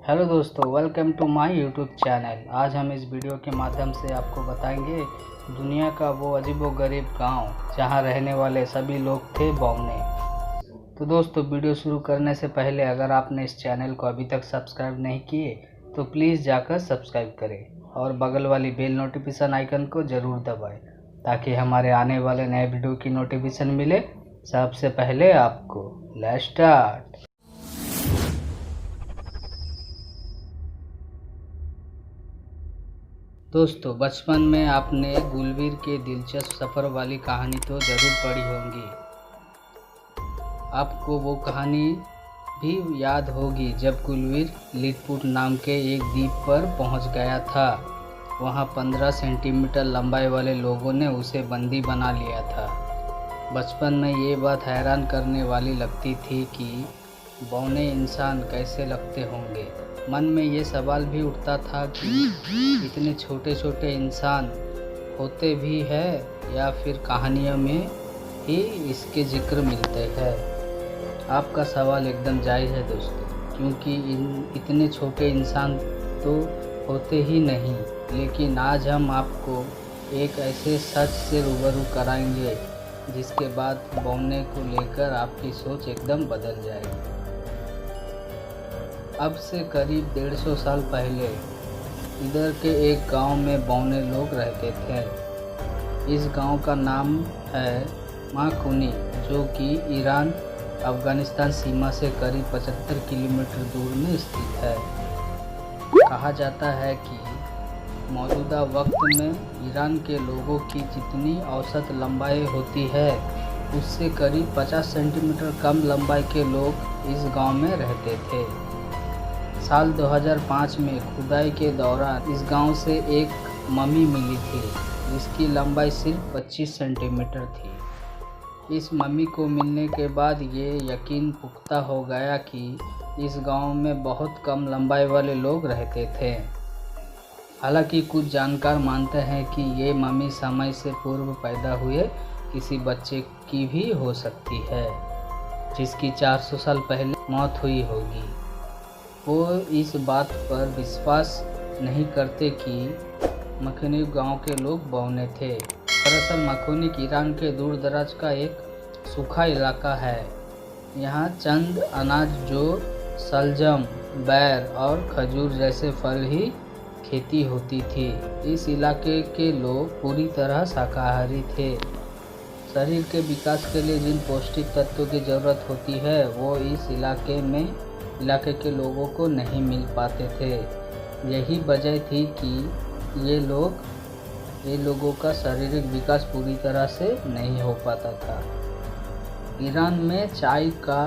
Hello दोस्तों, welcome to my YouTube channel. आज हम इस वीडियो के माध्यम से आपको बताएंगे दुनिया का वो अजीबोगरीब गांव जहां रहने वाले सभी लोग थे बौने। तो दोस्तों, वीडियो शुरू करने से पहले अगर आपने इस चैनल को अभी तक सब्सक्राइब नहीं किए तो प्लीज़ जाकर सब्सक्राइब करें और बगल वाली बेल नोटिफिकेशन आइकन को ज़रूर दबाएं ताकि हमारे आने वाले नए वीडियो की नोटिफिकेशन मिले सबसे पहले आपको। Let's start. दोस्तों, बचपन में आपने गुलवीर के दिलचस्प सफ़र वाली कहानी तो ज़रूर पढ़ी होंगी। आपको वो कहानी भी याद होगी जब गुलवीर लिटपुट नाम के एक द्वीप पर पहुंच गया था। वहां 15 सेंटीमीटर लंबाई वाले लोगों ने उसे बंदी बना लिया था। बचपन में ये बात हैरान करने वाली लगती थी कि बौने इंसान कैसे लगते होंगे। मन में ये सवाल भी उठता था कि इतने छोटे छोटे इंसान होते भी हैं या फिर कहानियों में ही इसके जिक्र मिलते हैं। आपका सवाल एकदम जायज़ है दोस्तों, क्योंकि इतने छोटे इंसान तो होते ही नहीं। लेकिन आज हम आपको एक ऐसे सच से रूबरू कराएंगे जिसके बाद बौने को लेकर आपकी सोच एकदम बदल जाएगी। अब से करीब 150 साल पहले इधर के एक गांव में बौने लोग रहते थे। इस गांव का नाम है माखुनी, जो कि ईरान अफगानिस्तान सीमा से करीब 75 किलोमीटर दूर में स्थित है। कहा जाता है कि मौजूदा वक्त में ईरान के लोगों की जितनी औसत लंबाई होती है उससे करीब 50 सेंटीमीटर कम लंबाई के लोग इस गांव में रहते थे। साल 2005 में खुदाई के दौरान इस गांव से एक मम्मी मिली थी जिसकी लंबाई सिर्फ 25 सेंटीमीटर थी। इस मम्मी को मिलने के बाद ये यकीन पुख्ता हो गया कि इस गांव में बहुत कम लंबाई वाले लोग रहते थे। हालांकि कुछ जानकार मानते हैं कि ये मम्मी समय से पूर्व पैदा हुए किसी बच्चे की भी हो सकती है जिसकी 400 साल पहले मौत हुई होगी। वो इस बात पर विश्वास नहीं करते कि मखनी गांव के लोग बौने थे। दरअसल मखनी ईरान के दूर दराज का एक सूखा इलाका है। यहाँ चंद अनाज जो सलजम, बैर और खजूर जैसे फल ही खेती होती थी। इस इलाके के लोग पूरी तरह शाकाहारी थे। शरीर के विकास के लिए जिन पौष्टिक तत्वों की ज़रूरत होती है वो इस इलाके के लोगों को नहीं मिल पाते थे। यही वजह थी कि ये लोगों का शारीरिक विकास पूरी तरह से नहीं हो पाता था। ईरान में चाय का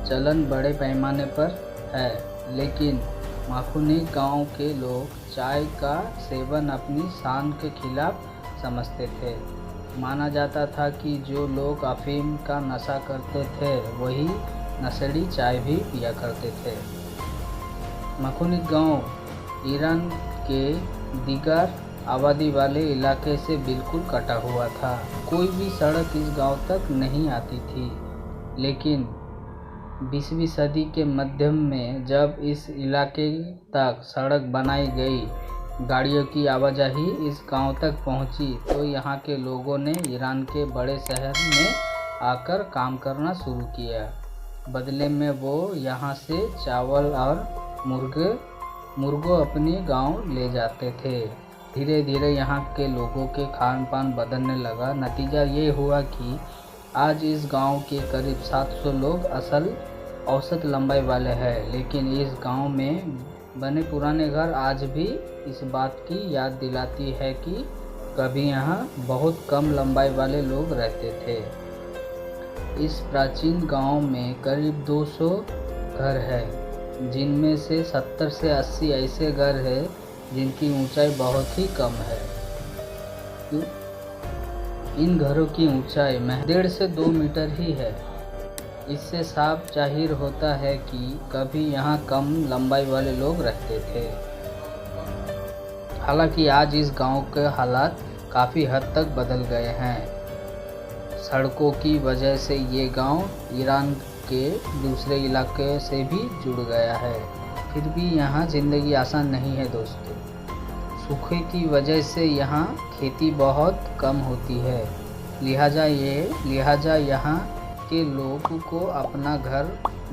चलन बड़े पैमाने पर है, लेकिन माखुनी गांव के लोग चाय का सेवन अपनी शान के खिलाफ समझते थे। माना जाता था कि जो लोग अफीम का नशा करते थे वही नशेड़ी चाय भी पिया करते थे। मखनी गांव ईरान के दीगर आबादी वाले इलाके से बिल्कुल कटा हुआ था। कोई भी सड़क इस गांव तक नहीं आती थी। लेकिन 20वीं सदी के मध्यम में जब इस इलाके तक सड़क बनाई गई, गाड़ियों की आवाजाही इस गांव तक पहुंची, तो यहाँ के लोगों ने ईरान के बड़े शहर में आकर काम करना शुरू किया। बदले में वो यहाँ से चावल और मुर्गों अपने गांव ले जाते थे। धीरे धीरे यहाँ के लोगों के खान पान बदलने लगा। नतीजा ये हुआ कि आज इस गांव के करीब 700 लोग औसत लंबाई वाले हैं। लेकिन इस गांव में बने पुराने घर आज भी इस बात की याद दिलाती है कि कभी यहाँ बहुत कम लंबाई वाले लोग रहते थे। इस प्राचीन गांव में करीब 200 घर हैं, जिनमें से 70 से 80 ऐसे घर हैं जिनकी ऊंचाई बहुत ही कम है। इन घरों की ऊंचाई 1.5 से 2 मीटर ही है। इससे साफ जाहिर होता है कि कभी यहाँ कम लंबाई वाले लोग रहते थे। हालांकि आज इस गांव के हालात काफ़ी हद तक बदल गए हैं। सड़कों की वजह से ये गांव ईरान के दूसरे इलाके से भी जुड़ गया है। फिर भी यहाँ ज़िंदगी आसान नहीं है दोस्तों। सूखे की वजह से यहाँ खेती बहुत कम होती है, लिहाजा यहाँ के लोगों को अपना घर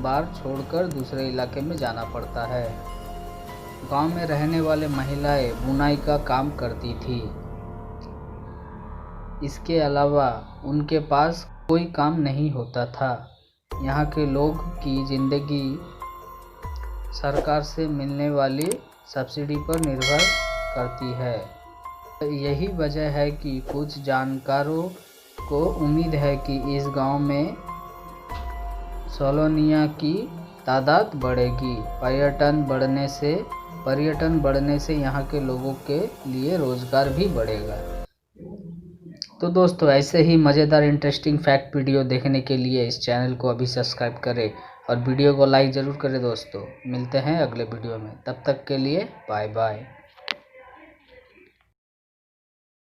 बार छोड़कर दूसरे इलाके में जाना पड़ता है। गांव में रहने वाले महिलाएं बुनाई का काम करती थी। इसके अलावा उनके पास कोई काम नहीं होता था। यहाँ के लोग की ज़िंदगी सरकार से मिलने वाली सब्सिडी पर निर्भर करती है। यही वजह है कि कुछ जानकारों को उम्मीद है कि इस गांव में सैलानियों की तादाद बढ़ेगी। पर्यटन बढ़ने से यहाँ के लोगों के लिए रोज़गार भी बढ़ेगा। तो दोस्तों, ऐसे ही मज़ेदार इंटरेस्टिंग फैक्ट वीडियो देखने के लिए इस चैनल को अभी सब्सक्राइब करें और वीडियो को लाइक ज़रूर करें दोस्तों। मिलते हैं अगले वीडियो में, तब तक के लिए बाय बाय।